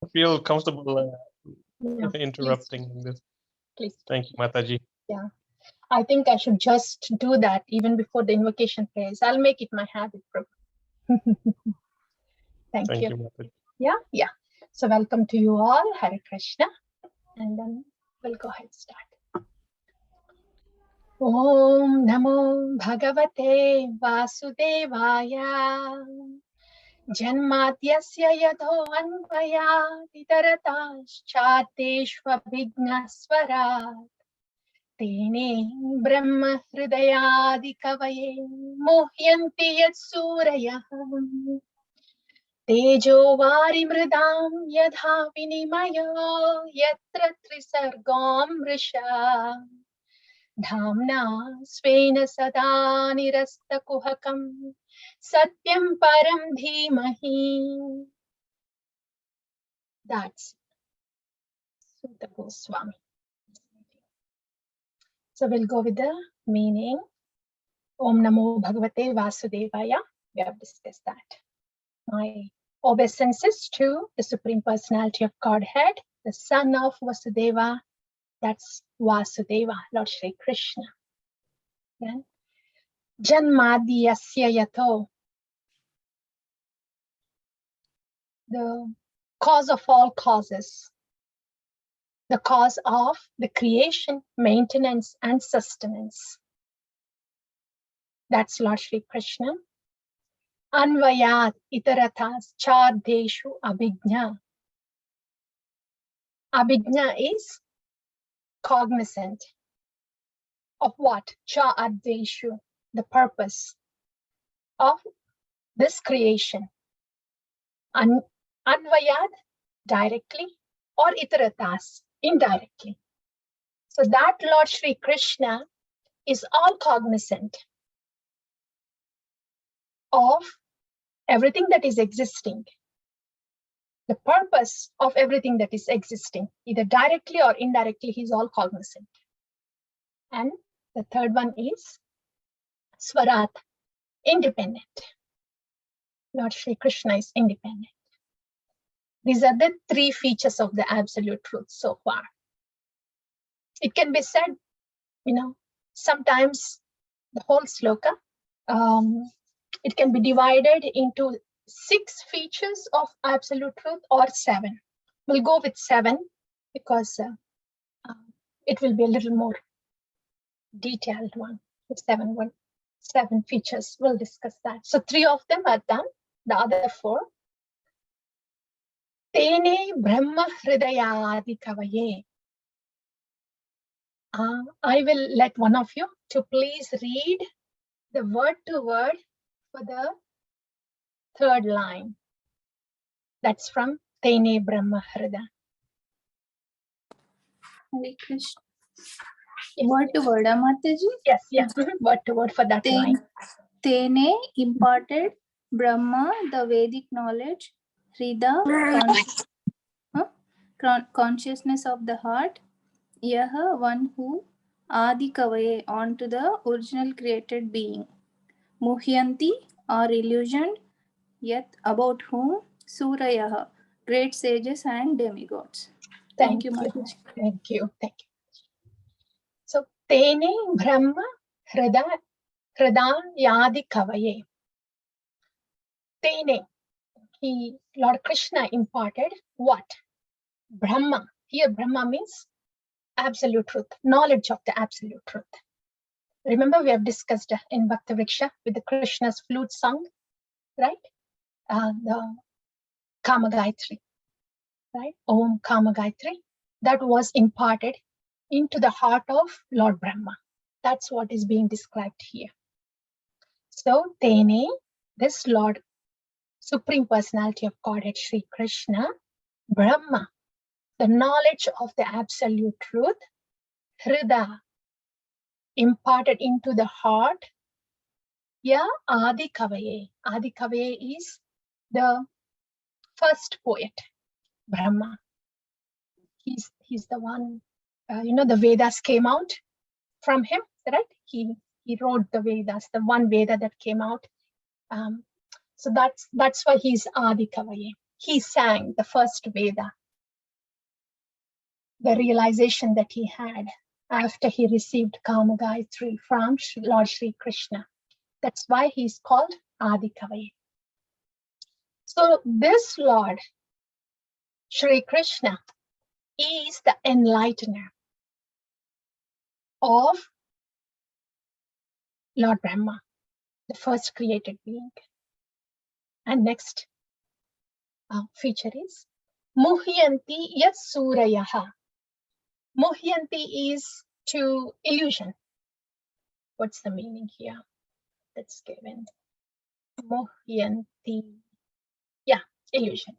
feel comfortable Yeah, interrupting this. please. Thank you, Mataji. Yeah, I think I should just do that even before the invocation prayers. I'll make it my habit. Thank you. Mataji. Yeah. So welcome to you all. Hare Krishna. And then we'll go ahead and start. Om Namo Bhagavate Vasudevaya. Janmadyasya yadho anvaya titarataschatteshvabhignasvarat tene brahma hridayadi kavaye muhyanti yat surayah tejo vari mridam yadha vinimaya yatra trisargam mrisha dhamna svena sada nirastakuhakam satyam param dhimahi. That's Sutta Goswami. So we'll go with the meaning. Om Namo Bhagavate Vasudevaya. We have discussed that. My obeisances to the Supreme Personality of Godhead, the son of Vasudeva. That's Vasudeva, Lord Shri Krishna. Then Janmadiyasya yato. The cause of all causes. The cause of the creation, maintenance, and sustenance. That's Lord Shri Krishna. Anvayat itaratas chardeshu abhijna. Abhijna is cognizant of what? Chardeshu, the purpose of this creation. Anvayat, directly, or itaratas, indirectly. So that Lord Shri Krishna is all cognizant of everything that is existing, the purpose of everything that is existing, either directly or indirectly, he's all cognizant. And the third one is Swarat, independent. Lord Shri Krishna is independent. These are the three features of the absolute truth so far. It can be said, sometimes the whole sloka, it can be divided into 6 features of absolute truth or 7. We'll go with 7 because it will be a little more detailed one. With 7 features, we'll discuss that. So 3 of them are done, the other 4. Tene Brahma Hridayadi Kavaye. I will let one of you to please read the word to word for the 3rd line. That's from Tene Brahma Hrida. Hare Krishna. Word to word, Mataji? Yes. Word to word for that line. Tene imparted Brahma the Vedic knowledge, Hrida consciousness of the heart, Yaha one who Adi Kavaye onto the original created being, Muhyanti or illusioned, yet about whom Surayaha, great sages and demigods. Thank you, Mataji. Thank you. So Tene Brahma Hrida Yadi Kavaye. Tene, Lord Krishna imparted what? Brahma. Here Brahma means absolute truth, knowledge of the absolute truth. Remember, we have discussed in Bhakti Vriksha with the Krishna's flute song, right? The Kama Gayatri, right? Om Kama Gayatri. That was imparted into the heart of Lord Brahma. That's what is being described here. So, Tene, this Lord, Supreme Personality of Godhead, Sri Krishna, Brahma, the knowledge of the absolute truth, Hrida, imparted into the heart. Yeah, Adi Kavaye. Adi Kavaye is the first poet, Brahma. He's the one, the Vedas came out from him, right? He wrote the Vedas, the one Veda that came out. So that's why he's Adi Kavaye. he sang the first Veda, the realization that he had after he received Kama Gayatri from Lord Sri Krishna. That's why he's called Adi Kavaye. So this Lord, Sri Krishna, is the enlightener of Lord Brahma, the first created being. And next feature is Muhyanti Yat Surayaha. Muhyanti is to illusion. What's the meaning here? That's given. Muhyanti. Yeah, illusion.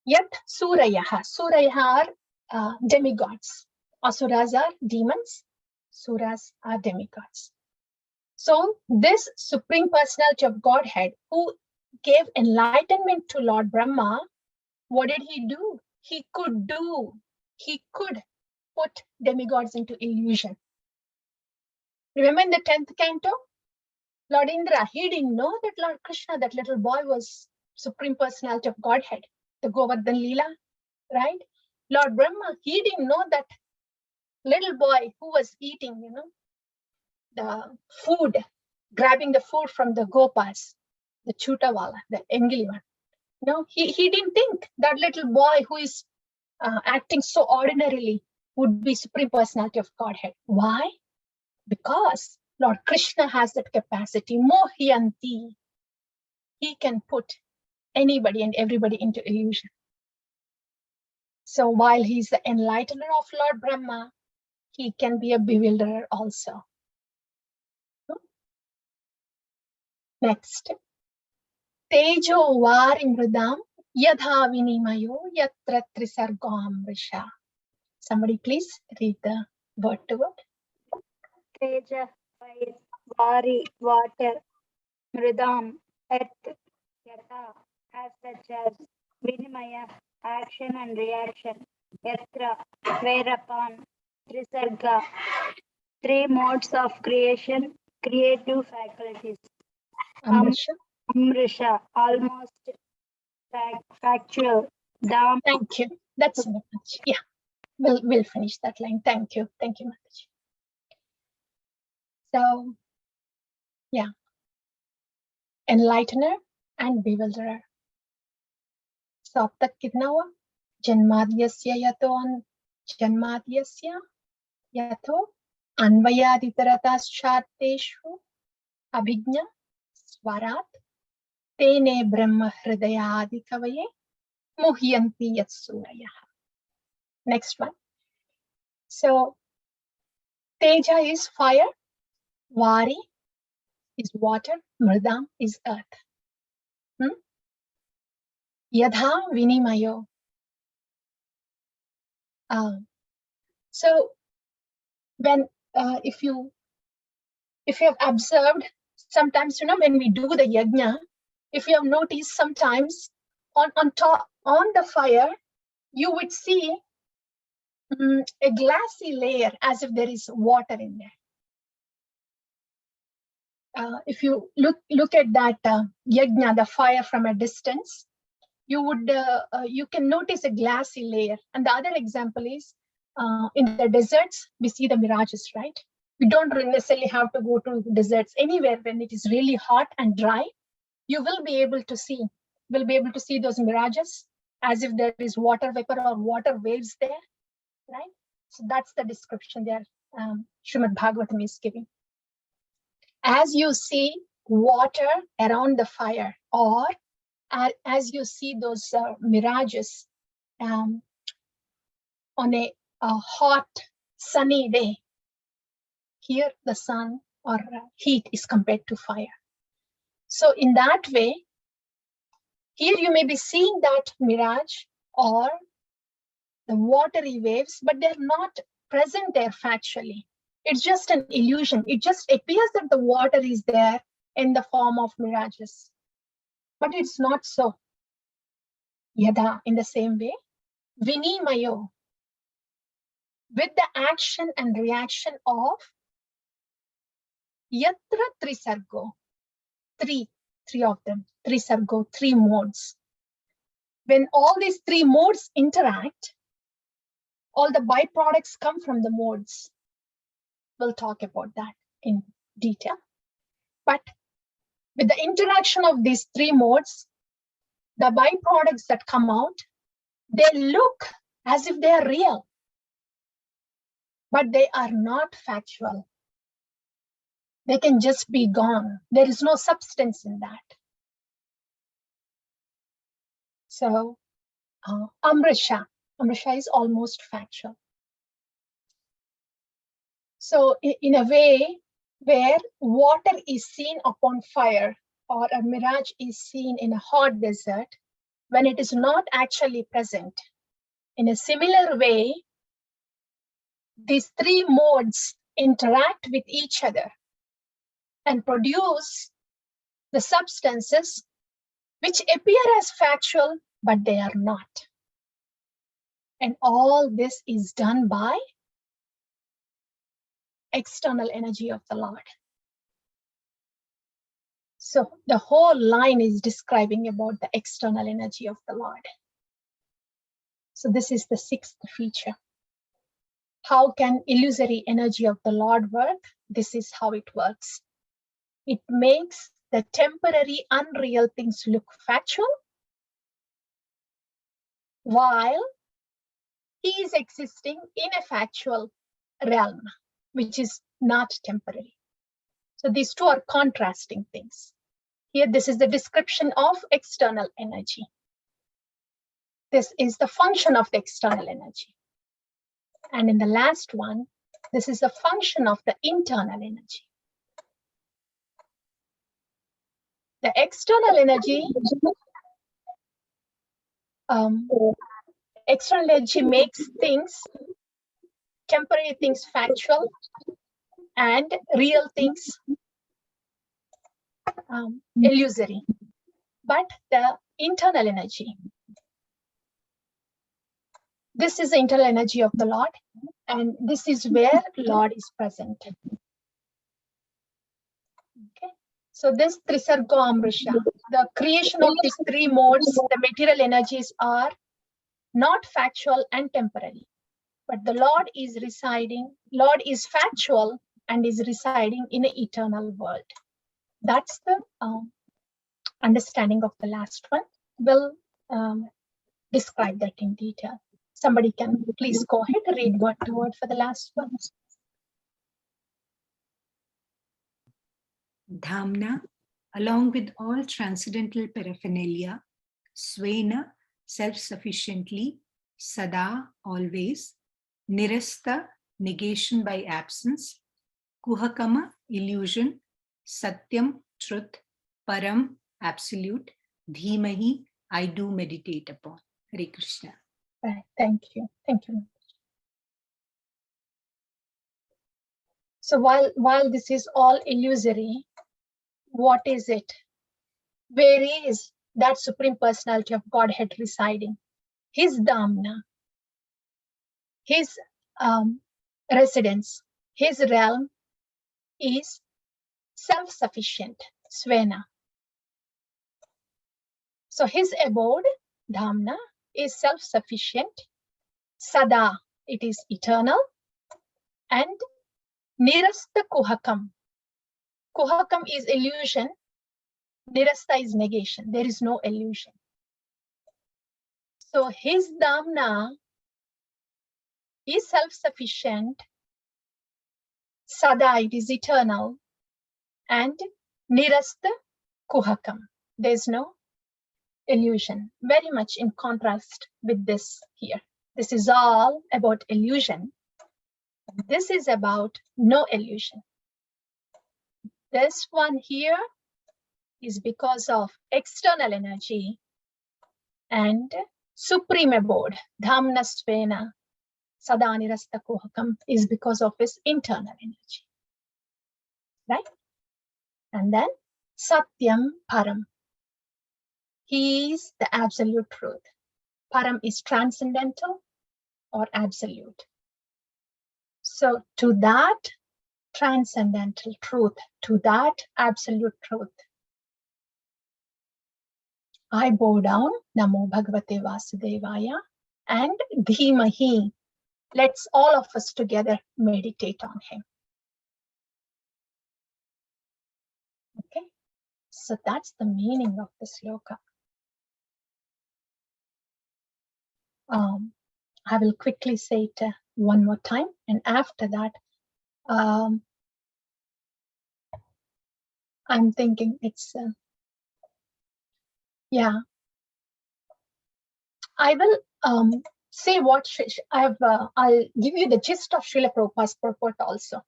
Yat Surayaha. Surayaha are demigods. Asuras are demons. Suras are demigods. So this Supreme Personality of Godhead who gave enlightenment to Lord Brahma, what did he do? He could put demigods into illusion. Remember in the 10th canto, Lord Indra, he didn't know that Lord Krishna, that little boy, was Supreme Personality of Godhead, the Govardhan Leela, right? Lord Brahma, he didn't know that little boy who was eating, the food, grabbing the food from the Gopas, the Chutawala, the Engili one. He didn't think that little boy who is acting so ordinarily would be Supreme Personality of Godhead. Why? Because Lord Krishna has that capacity. Mohyanti. He can put anybody and everybody into illusion. So while he's the enlightener of Lord Brahma, he can be a bewilderer also. Next. Tejo vari mridam yadha vinimayo yatra trisargam risha. Somebody please read the word to word. Teja, fire, vari, water, mridam, earth, yatha, as such as, vinimaya, action and reaction, yatra, whereupon, trisarga, three modes of creation, creative faculties. Amrisha. Amrisha, almost factual. Dam. Thank you. That's much. Yeah, we'll finish that line. Thank you. Thank you, Mataji. So, yeah, enlightener and bewilderer. So, ab tak kitna hua? Janmadhyasya yato anvayaditarataschatteshu abhijna swarat tene brahma hridayadi kavaye muhyanti yat surayah. Next one. So, Teja is fire, Vari is water, Mridam is earth. Yadha Vinimayo. So, when if you have observed, sometimes when we do the yajna, if you have noticed, sometimes on the fire, you would see a glassy layer as if there is water in there. If you look at that yajna, the fire from a distance, you can notice a glassy layer. And the other example is in the deserts, we see the mirages, right? We don't necessarily have to go to deserts. Anywhere when it is really hot and dry, you will be able to see those mirages as if there is water vapor or water waves there, right? So that's the description there Srimad Bhagavatam is giving. As you see water around the fire, or as you see those mirages on a hot, sunny day, here the sun or heat is compared to fire. So in that way, here you may be seeing that mirage or the watery waves, but they're not present there factually. It's just an illusion. It just appears that the water is there in the form of mirages, but it's not so. Yada, in the same way, Vinimayo, with the action and reaction of Yatra Trisargo, three of them, Trisargo, three modes. when all these three modes interact, all the byproducts come from the modes. We'll talk about that in detail. But with the interaction of these three modes, the byproducts that come out, they look as if they are real, but they are not factual. They can just be gone. There is no substance in that. So Amrisha is almost factual. So in a way where water is seen upon fire or a mirage is seen in a hot desert, when it is not actually present, in a similar way, these three modes interact with each other and produce the substances which appear as factual, but they are not. And all this is done by external energy of the Lord. So the whole line is describing about the external energy of the Lord. So this is the sixth feature. How can illusory energy of the Lord work? This is how it works. It makes the temporary, unreal things look factual, while he is existing in a factual realm, which is not temporary. So these two are contrasting things. Here, this is the description of external energy. This is the function of the external energy. And in the last one, this is the function of the internal energy. The external energy, makes things, temporary things factual, and real things illusory. But the internal energy, this is the internal energy of the Lord, and this is where Lord is present. Okay. So this Trisargo Amrisha, the creation of these three modes, the material energies are not factual and temporary, but the Lord is factual and is residing in an eternal world. That's the understanding of the last one. We'll describe that in detail. Somebody can please go ahead and read word to word for the last one. Dhamna, along with all transcendental paraphernalia, Svena, self-sufficiently, Sada, always, Nirasta, negation by absence, Kuhakama, illusion, Satyam, truth, Param, absolute, Dhimahi, I do meditate upon. Hare Krishna. Right, thank you. Thank you. So while this is all illusory, what is it? Where is that Supreme Personality of Godhead residing? His Dhamna, his residence, his realm is self-sufficient, Svena. So his abode, Dhamna, is self-sufficient, Sada, it is eternal, and Nirasta Kuhakam. Kuhakam is illusion, Nirasta is negation. There is no illusion. So his Dhamna is self-sufficient, Sada, it is eternal, and Nirasta Kuhakam. There's no illusion. Very much in contrast with this here. This is all about illusion. This is about no illusion. This one here is because of external energy, and supreme abode, Dhamna Svena, Sadanirasta Kuhakam, is because of his internal energy. Right? And then Satyam Param. He is the absolute truth. Param is transcendental or absolute. So to that transcendental truth, to that absolute truth, I bow down, Namo Bhagavate Vasudevaya, and Dhimahi. Let's all of us together meditate on him. Okay, so that's the meaning of the sloka. I will quickly say it one more time, and after that, I'm thinking it's I will say what I'll give you the gist of Srila Prabhupada's purport also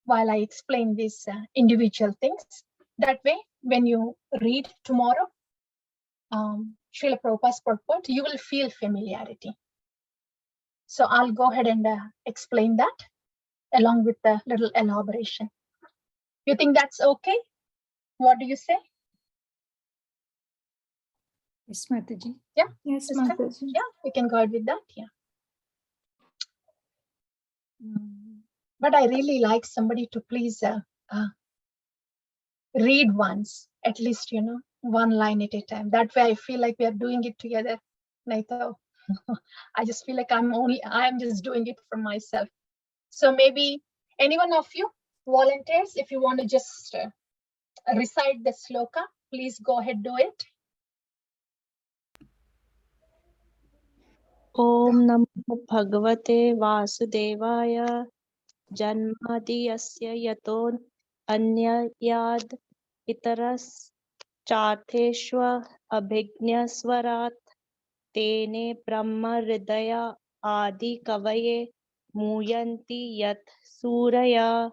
while I explain these individual things. That way, when you read tomorrow Srila Prabhupada's purport, you will feel familiarity. So I'll go ahead and explain that along with the little elaboration. You think that's okay? What do you say? Yes, Mataji. Yeah. Yes, Is that- Mataji. Yeah, we can go ahead with that. Yeah. But I really like somebody to please read once, at least, one line at a time. That way I feel like we are doing it together. Naito. I just feel like I'm just doing it for myself. So maybe any one of you volunteers, if you want to just recite the sloka, please go ahead, do it. Om Namo Bhagavate Vasudevaya Janmadi Yasya Yaton Anyayad Itaras Chartheshwa Abhignya Swarat Tene Brahma Hridaya Adi Kavaye Muyanti Yat Suraya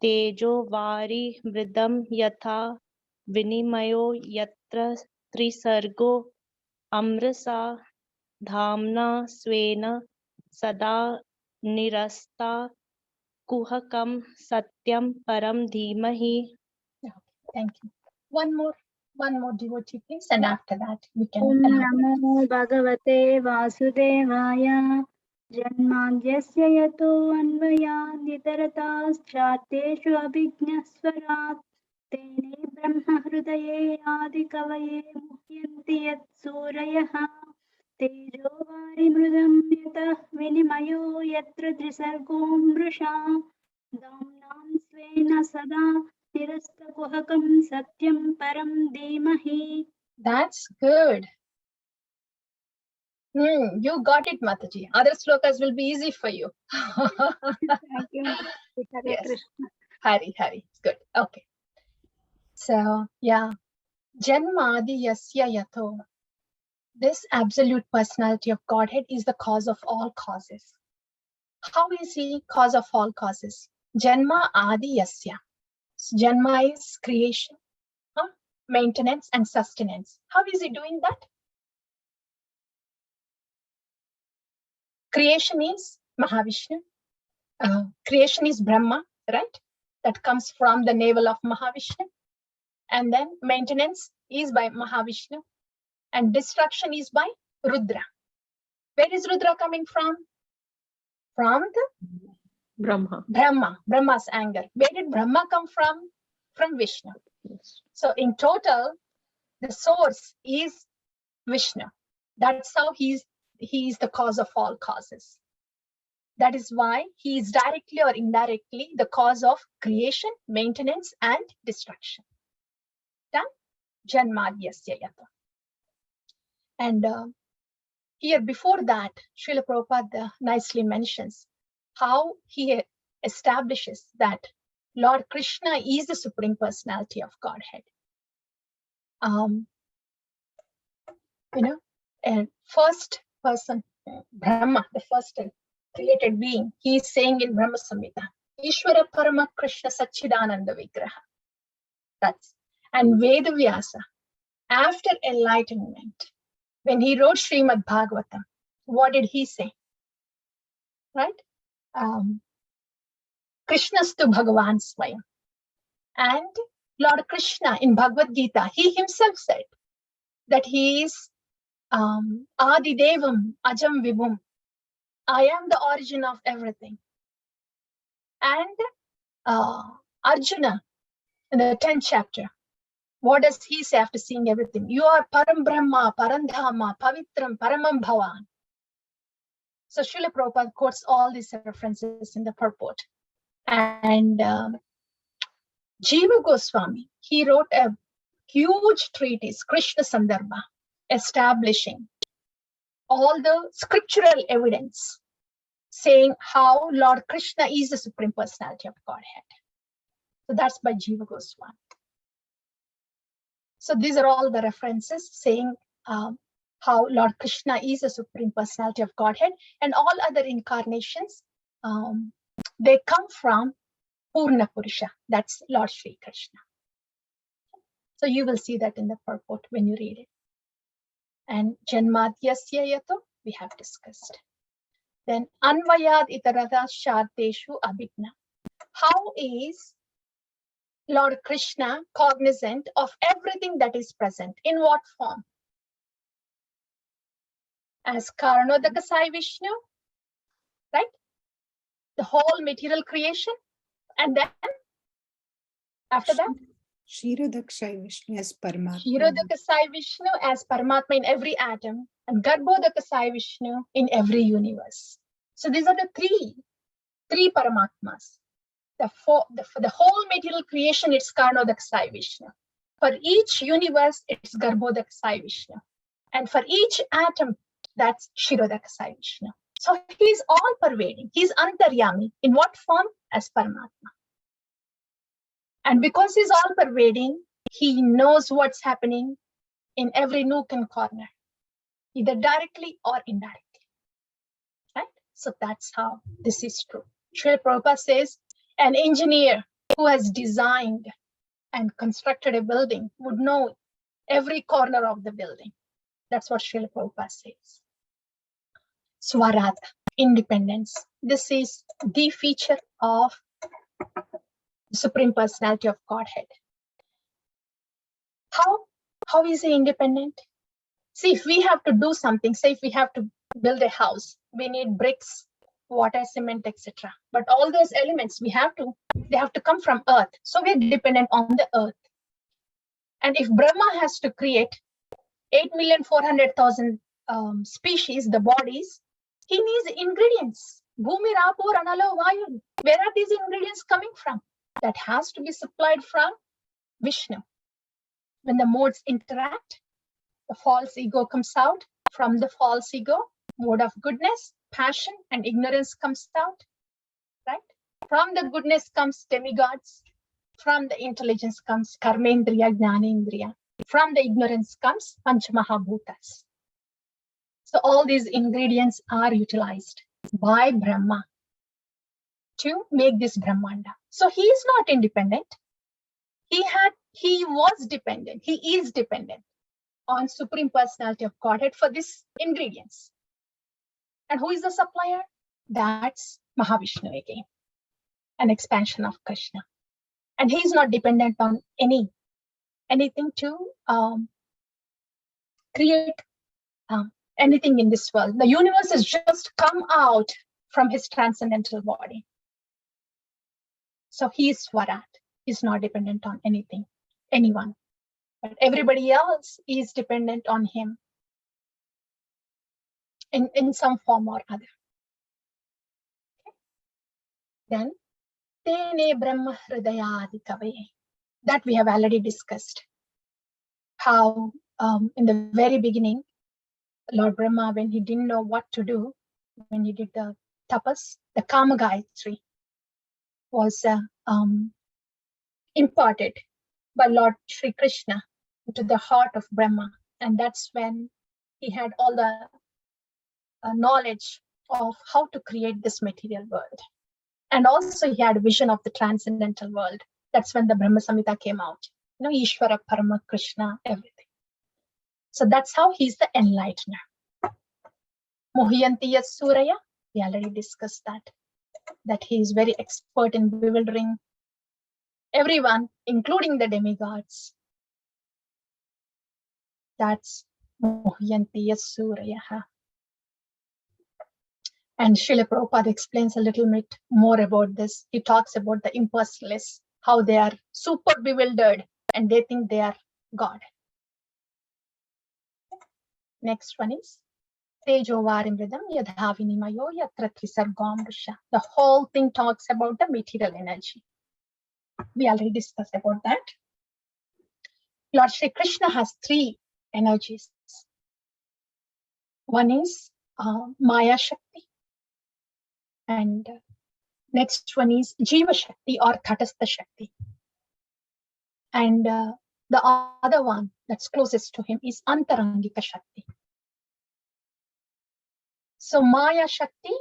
Tejo Vari Mridam Yatha Vinimayo Yatra Trisargo Amrasa Dhamna Svena Sada Nirasta Kuhakam Satyam Param Dhimahi. Thank you. One more devotee, please. And after that, we can Om elaborate. Namo Bhagavate Vasudevaya Janmadhyasya yato anvayaditarataschatteshu abhignaswarat Tene Brahma Hridaye Adi Kavaye Muhyanti Yat Surayah Tejo Vari Mridam Yatah Vinimayo Yatra Trisargo Mrisha Damnam Svena Sada Nirasta Kuhakam Satyam Param Dhimahi. That's good. You got it, Mataji. Other slokas will be easy for you. Thank you. Hare Yes. Krishna. Hari. It's good. Okay. So, yeah. Janmadi Yasya Yato. This absolute personality of Godhead is the cause of all causes. How is he cause of all causes? Janma Adi Yasya. Janma is creation, maintenance, and sustenance. How is he doing that? Creation is Mahavishnu. Creation is Brahma, right? That comes from the navel of Mahavishnu. And then maintenance is by Mahavishnu. And destruction is by Rudra. Where is Rudra coming from? From the Brahma's anger. Where did Brahma come from? From Vishnu. Yes. So in total, the source is Vishnu. That's how he is the cause of all causes. That is why he is directly or indirectly the cause of creation, maintenance, and destruction. Done? Janmadyasya yata. And here before that, Srila Prabhupada nicely mentions how he establishes that Lord Krishna is the Supreme Personality of Godhead. And first person, Brahma, the first created being, he is saying in Brahma Samhita, Ishvara Parama Krishna Satchidananda Vigraha. And Vedavyasa, after enlightenment, when he wrote Srimad Bhagavatam, what did he say? Right? Krishnastu Bhagavan Swayam. And Lord Krishna in Bhagavad Gita, he himself said that he is Adi Devam Ajam Vibhum. I am the origin of everything. And Arjuna, in the 10th chapter, What does he say after seeing everything? You are Param Brahma, Parandhama, Pavitram, Paramam Bhavan. So Srila Prabhupada quotes all these references in the purport. And Jiva Goswami, he wrote a huge treatise, Krishna Sandarbha, establishing all the scriptural evidence saying how Lord Krishna is the Supreme Personality of Godhead. So that's by Jiva Goswami. So these are all the references saying how Lord Krishna is the Supreme Personality of Godhead, and all other incarnations, they come from Purna Purusha, that's Lord Sri Krishna. So you will see that in the purport when you read it. And Janmadhyasya Yato, we have discussed. Then Anvayad Itarada Shardeshu Abhigna. How is Lord Krishna cognizant of everything that is present? In what form? As Karanodaka Sai Vishnu, right? The whole material creation. And then after that? Kshirodakshai Vishnu as Paramatma. Kshirodaka Sai Vishnu as Paramatma in every atom, and Garbhodaka Sai Vishnu in every universe. So these are the three Paramatmas. For the whole material creation, it's Karanodaka Sai Vishnu. For each universe, it's Garbhodaka Sai Vishnu. And for each atom, that's Kshirodaka Sai Vishnu. So he's all pervading. He's Antaryami. In what form? As Paramatma. And because he's all pervading, he knows what's happening in every nook and corner, either directly or indirectly. Right? So that's how this is true. Srila Prabhupada says, an engineer who has designed and constructed a building would know every corner of the building. That's what Srila Prabhupada says. Swarata, independence. This is the feature of the Supreme Personality of Godhead. How is he independent? See, if we have to do something, say if we have to build a house, we need bricks, water, cement, etc. But all those elements they have to come from earth. So we're dependent on the earth. And if Brahma has to create 8,400,000 species, the bodies, he needs ingredients. Bhumi, Rapo, Ranalo, Vayu. Where are these ingredients coming from? That has to be supplied from Vishnu. When the modes interact, the false ego comes out. From the false ego, mode of goodness, passion, and ignorance comes out. Right? From the goodness comes demigods. From the intelligence comes karmendriya, jnanendriya. From the ignorance comes panchamahabhutas. So all these ingredients are utilized by Brahma to make this Brahmanda. So he is not independent. He was dependent. He is dependent on Supreme Personality of Godhead for these ingredients. And who is the supplier? That's Mahavishnu again, an expansion of Krishna. And he is not dependent on anything to create anything in this world. The universe has just come out from his transcendental body. So he is Swarat. He's not dependent on anyone. But everybody else is dependent on him in some form or other. Okay. Then, Tene Brahma Hridayadi Kavaye. That we have already discussed. How in the very beginning, Lord Brahma, when he didn't know what to do, when he did the tapas, the Kama Gayatri was imparted by Lord Sri Krishna into the heart of Brahma. And that's when he had all the knowledge of how to create this material world. And also he had a vision of the transcendental world. That's when the Brahma Samhita came out. You know, Ishvara, Parama, Krishna, everything. So that's how he's the enlightener. Mohiyanti Suraya, we already discussed that he is very expert in bewildering everyone, including the demigods. That's Mohiyanti Suraya. And Srila Prabhupada explains a little bit more about this. He talks about the impersonalists, how they are super bewildered and they think they are God. Next one is Tejo Varimridam Yadhavinimayo Yatra Trisargam Rusha. The whole thing talks about the material energy. We already discussed about that. Lord Shri Krishna has three energies. One is Maya Shakti, and next one is Jiva Shakti or Tatastha Shakti. And the other one that's closest to him is Antarangika Shakti. So Maya Shakti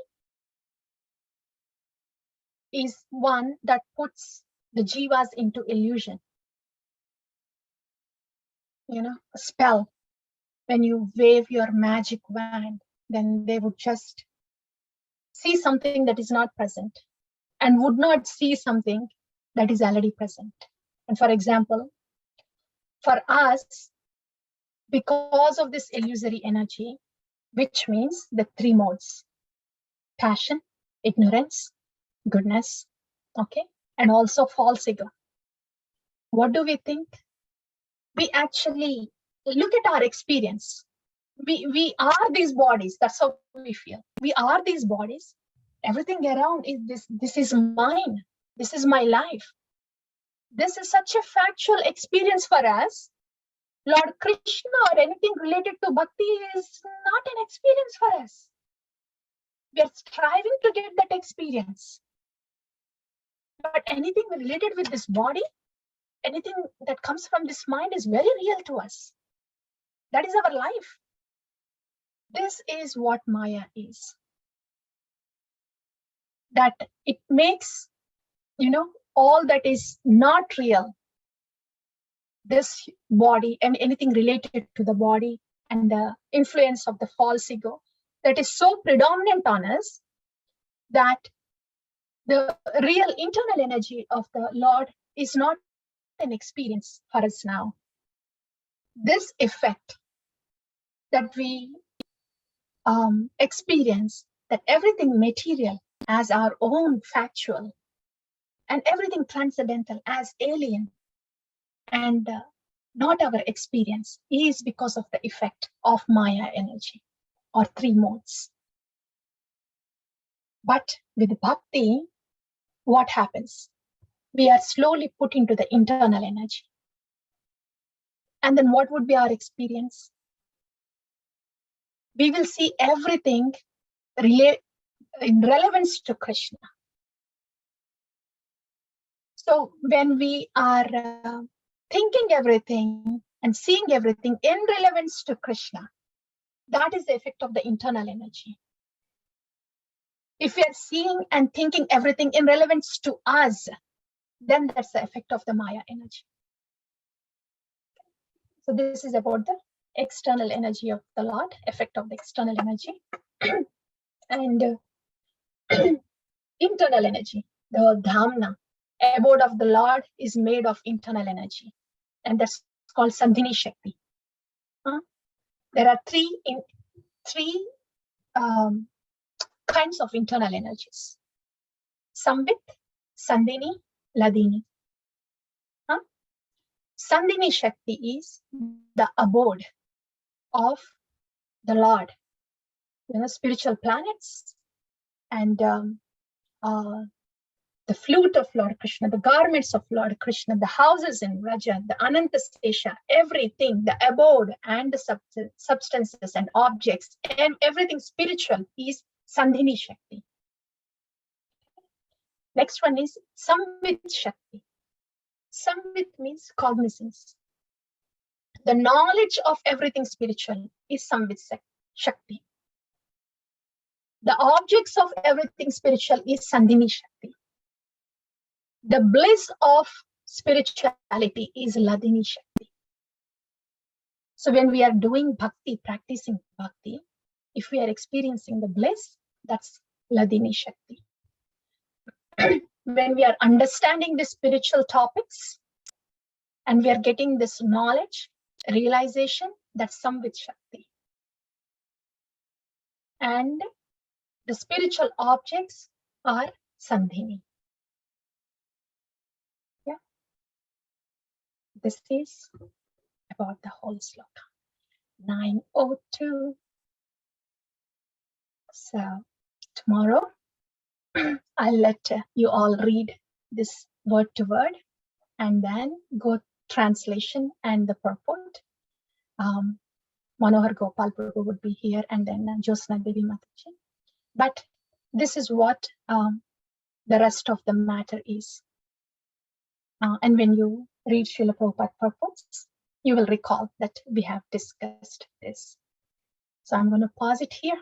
is one that puts the jivas into illusion. You know, a spell. When you wave your magic wand, then they would just see something that is not present and would not see something that is already present. And for example, for us, because of this illusory energy, which means the three modes: passion, ignorance, goodness, okay, and also false ego. What do we think? We actually look at our experience. We are these bodies. That's how we feel. We are these bodies. Everything around is this. This is mine. This is my life. This is such a factual experience for us. Lord Krishna or anything related to bhakti is not an experience for us. We are striving to get that experience. But anything related with this body, anything that comes from this mind is very real to us. That is our life. This is what Maya is. That it makes, all that is not real, this body and anything related to the body and the influence of the false ego, that is so predominant on us that the real internal energy of the Lord is not an experience for us now. This effect that we experience, that everything material as our own factual and everything transcendental as alien and not our experience, is because of the effect of Maya energy or three modes. But with bhakti, what happens? We are slowly put into the internal energy. And then what would be our experience? We will see everything in relevance to Krishna. So when we are thinking everything and seeing everything in relevance to Krishna, that is the effect of the internal energy. If we are seeing and thinking everything in relevance to us, then that's the effect of the Maya energy. So this is about the external energy of the Lord, effect of the external energy. And internal energy, the Dhamna, abode of the Lord, is made of internal energy. And that's called Sandhini Shakti. There are three kinds of internal energies: Samvit, Sandhini, Ladini. Sandhini Shakti is the abode of the Lord, spiritual planets, and the flute of Lord Krishna, the garments of Lord Krishna, the houses in Vraja, the Anantasesha, everything, the abode and the substances and objects, and everything spiritual is Sandhini Shakti. Next one is Samvit Shakti. Samvit means cognizance. The knowledge of everything spiritual is Samvit Shakti. The objects of everything spiritual is Sandhini Shakti. The bliss of spirituality is Ladini Shakti. So when we are doing bhakti, practicing bhakti, if we are experiencing the bliss, that's Ladini Shakti. When we are understanding the spiritual topics and we are getting this knowledge, realization, that's Samvit Shakti. And the spiritual objects are Sandhini. Yeah. This is about the whole sloka. 902. So tomorrow I'll let you all read this word to word and then go translation and the purport. Manohar Gopal Prabhu would be here, and then Josna Devi Mataji. But this is what the rest of the matter is. And when you read Srila Prabhupada purports, you will recall that we have discussed this. So I'm going to pause it here.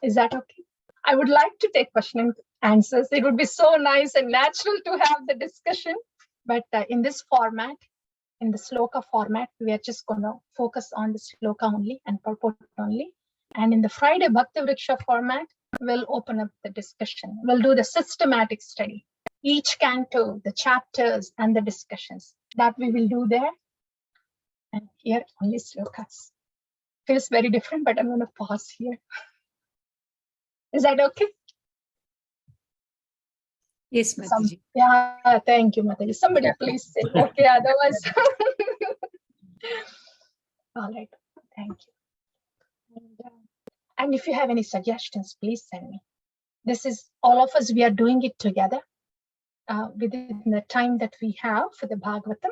Is that okay? I would like to take question and answers. It would be so nice and natural to have the discussion. But in this format, in the sloka format, we are just going to focus on the sloka only and purport only. And in the Friday Bhakti Vriksha format, we'll open up the discussion. We'll do the systematic study. Each canto, the chapters and the discussions that we will do there. And here only slokas. Feels very different, but I'm going to pause here. Is that okay? Yes, Mataji. Yeah, thank you, Mataji. Somebody please say okay, otherwise. All right, thank you. And if you have any suggestions, please send me. This is all of us, we are doing it together within the time that we have for the Bhagavatam.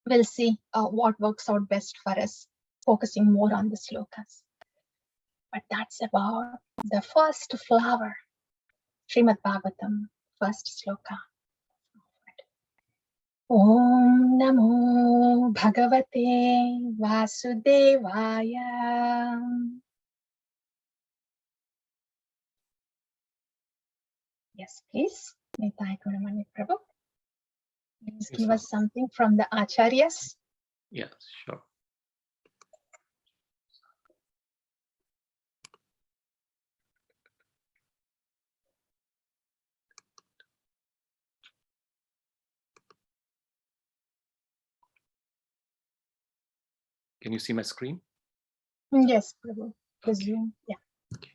We'll see what works out best for us, focusing more on the slokas. But that's about the first flower, Srimad Bhagavatam, first sloka. Om Namo Bhagavate Vasudevaya. Yes, please. Nitai Gunamani Prabhu. Please Yes, give ma'am. us something from the Acharyas. Yeah, sure. Can you see my screen? Yes, Prabhu. The Okay. Zoom. Yeah. Okay.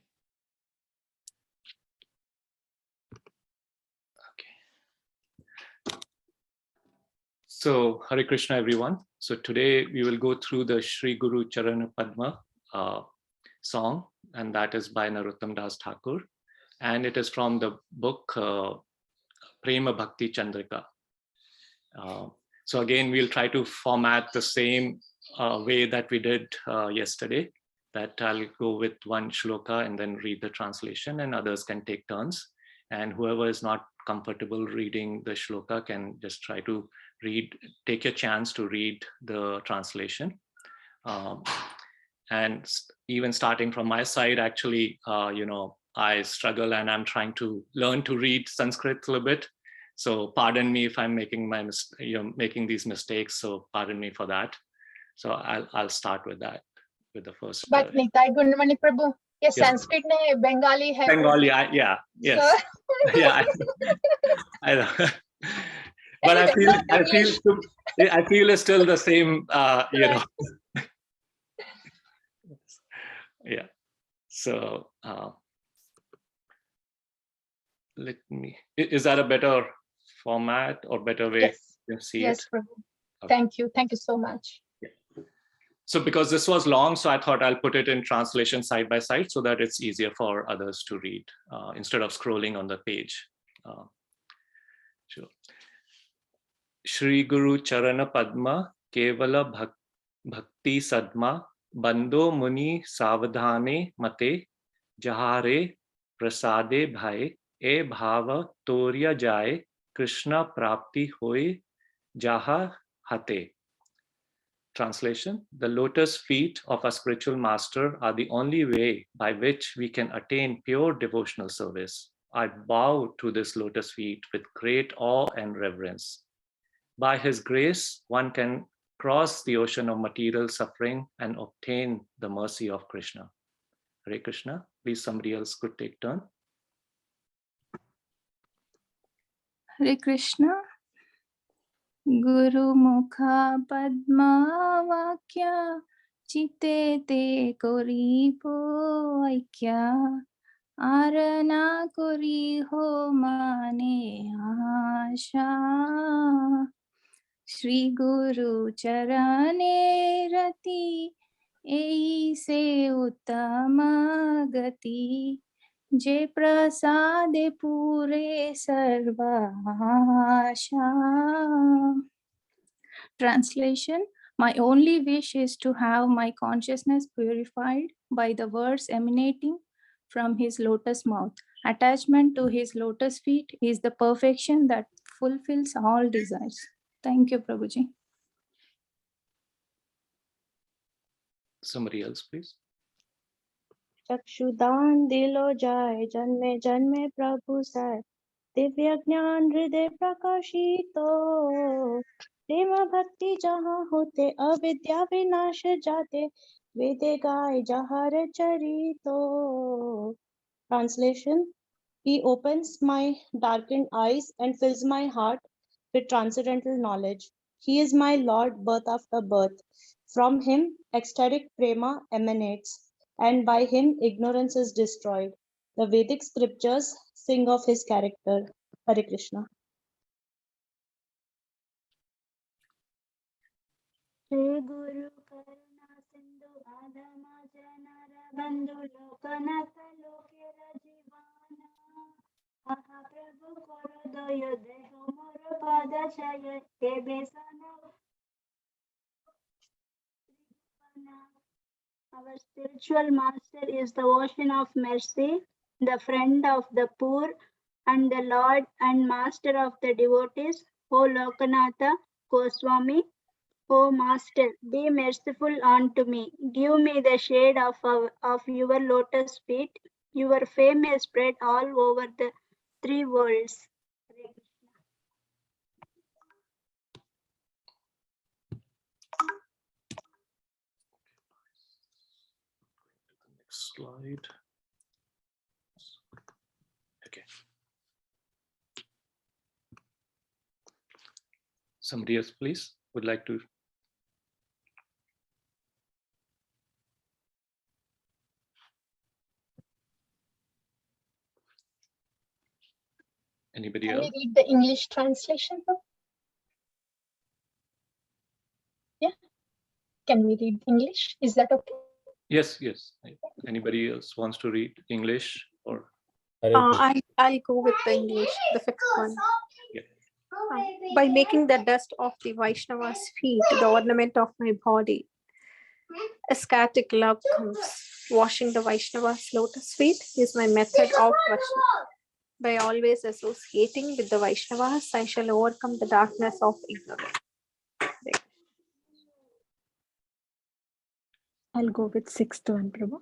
So, Hare Krishna, everyone. So today we will go through the Shri Guru Charana Padma song, and that is by Narottam Das Thakur. And it is from the book Prema Bhakti Chandrika. So again, we'll try to format the same way that we did yesterday, that I'll go with one shloka and then read the translation, and others can take turns. And whoever is not comfortable reading the shloka can just try to take a chance to read the translation. And even starting from my side, actually, I struggle and I'm trying to learn to read Sanskrit a little bit. So pardon me if I'm making making these mistakes. So pardon me for that. So I'll start with that, with the first. But Nitai Gunamani Prabhu, yes, Yes. Sanskrit ne Bengali hai. Bengali, yeah, yes, So, yeah. I know. But anyway, I feel it's still the same, Right. Yeah. So let me. Is that a better format or better way Yes. to see Yes, it? Prabhu. Okay. Thank you. Thank you so much. So because this was long, so I thought I'll put it in translation side by side so that it's easier for others to read instead of scrolling on the page. Sure. Shri Guru Charana Padma Kevala Bhakti Sadma Bando Muni Savadhane Mate Jahare Prasade Bhai E Bhava Torya Jaye Krishna Prapti Hoye Jaha Hate. Translation: the lotus feet of our spiritual master are the only way by which we can attain pure devotional service. I bow to this lotus feet with great awe and reverence. By his grace, one can cross the ocean of material suffering and obtain the mercy of Krishna. Hare Krishna. Please, somebody else could take turn. Hare Krishna. Guru Mukha Padma Vakya Chite Te Koripo Aikya Arana Kori Ho Mane Asha Shri Guru Charane Rati Aise Uttama Gati Je Prasade Pure Sarva Asha. Translation: my only wish is to have my consciousness purified by the words emanating from his lotus mouth. Attachment to his lotus feet is the perfection that fulfills all desires. Thank you, Prabhuji. Somebody else, please. चक्षुदान दिलो जाए जन्मे जन्मे प्रभु साय दिव्य ज्ञान हृदय प्रकाशितो प्रेम भक्ति जहाँ होते अविद्या विनाश जाते वेदे गाय जहाँ चरितो. Translation: He opens my darkened eyes and fills my heart with transcendental knowledge. He is my Lord, birth after birth. From him, ecstatic prema emanates, and by him, ignorance is destroyed. The Vedic scriptures sing of his character. Hare Krishna. Shri Guru Karuna Sindhu Adama Janara Bandhu Lokanatha Lokera Jivana Aha Prabhu Korodoyo Deho Moro Pada Chaya Ebesana. Our spiritual master is the ocean of mercy, the friend of the poor, and the Lord and master of the devotees. O Lokanatha Goswami, O Master, be merciful unto me. Give me the shade of your lotus feet. Your fame is spread all over the three worlds. Hare Krishna. Next slide. Okay. Somebody else, please, would like to. Anybody Can we else? read the English translation? Yeah. Can we read English? Is that okay? Yes, yes. Anybody else wants to read English or? I'll go with the English, the fifth one. Yeah. By making the dust of the Vaishnava's feet the ornament of my body, ecstatic love comes. Washing the Vaishnava's lotus feet is my method of worship. By always associating with the Vaishnavas, I shall overcome the darkness of ignorance. I'll go with sixth one, Prabhu.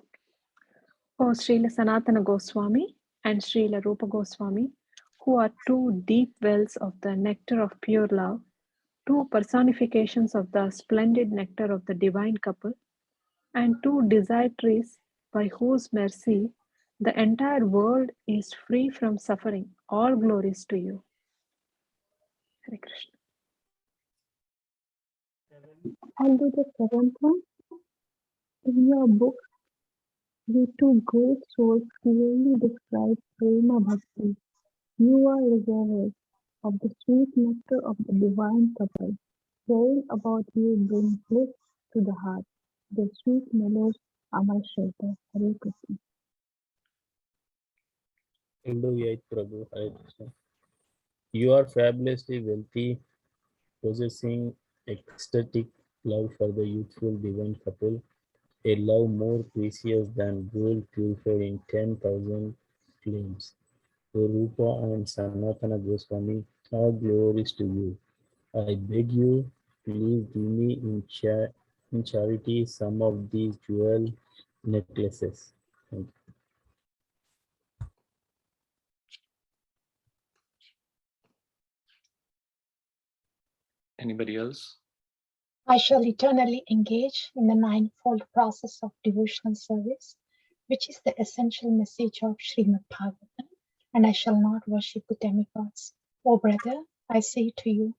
O Srila Sanatana Goswami and Srila Rupa Goswami, who are two deep wells of the nectar of pure love, two personifications of the splendid nectar of the divine couple, and two desire trees by whose mercy the entire world is free from suffering. All glories to you. Hare Krishna. I'll do the seventh one. In your book, the two great souls clearly describe Prema Bhakti. You are reservoirs of the sweet nectar of the divine couple. Sharing about you brings bliss to the heart. The sweet mellows are my shelter. Hare Krishna. Hallelujah, Prabhu. Hare Krishna. You are fabulously wealthy, possessing ecstatic love for the youthful divine couple, a love more precious than gold purified in 10,000 flames. O Rupa and Sanatana Goswami, all glories to you. I beg you, please give me in charity some of these jewel necklaces. Thank you. Anybody else? I shall eternally engage in the ninefold process of devotional service, which is the essential message of Srimad Bhagavatam, and I shall not worship the demigods. O brother, I say to you,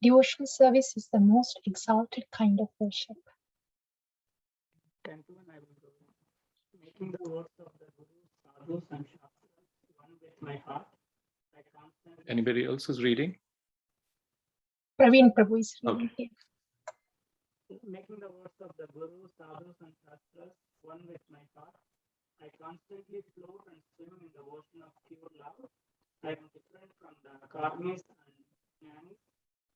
devotional service is the most exalted kind of worship. Canto I will go. Making the words of the Guru, Sadhus and Shastras one with my heart. I constantly. Anybody else is reading? Praveen Prabhu is reading Okay. here. Making the words of the Guru, Sadhus and Shastras one with my thought, I constantly float and swim in the ocean of pure love. I am different from the karmis and jnanis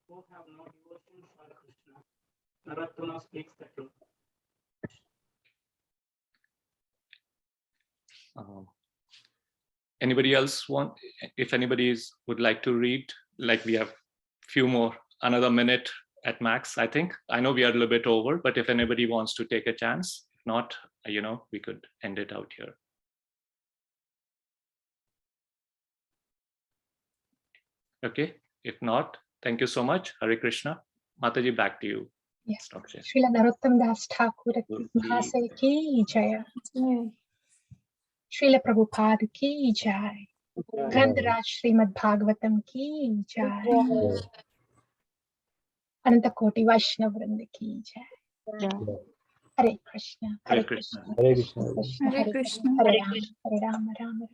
who have no devotion for Krishna. Narattana speaks the truth. Anybody else want? If anybody would like to read, like we have few more, another minute at max, I think. I know we are a little bit over, but if anybody wants to take a chance, if not, we could end it out here. Okay, if not, thank you so much. Hare Krishna. Mataji, back to you. Yes. Stop share. Srila Narottam Das Thakur Mahasaya ki jaya. Srila Prabhupada ki jai. Grandaraj Srimad Bhagavatam ki jai. Anantakoti Vaishnava Vrinda ki jai. Hare Krishna. Hare Krishna. Hare Krishna. Krishna. Hare Krishna. Hare Ram. Hare Ram. Ram Ram.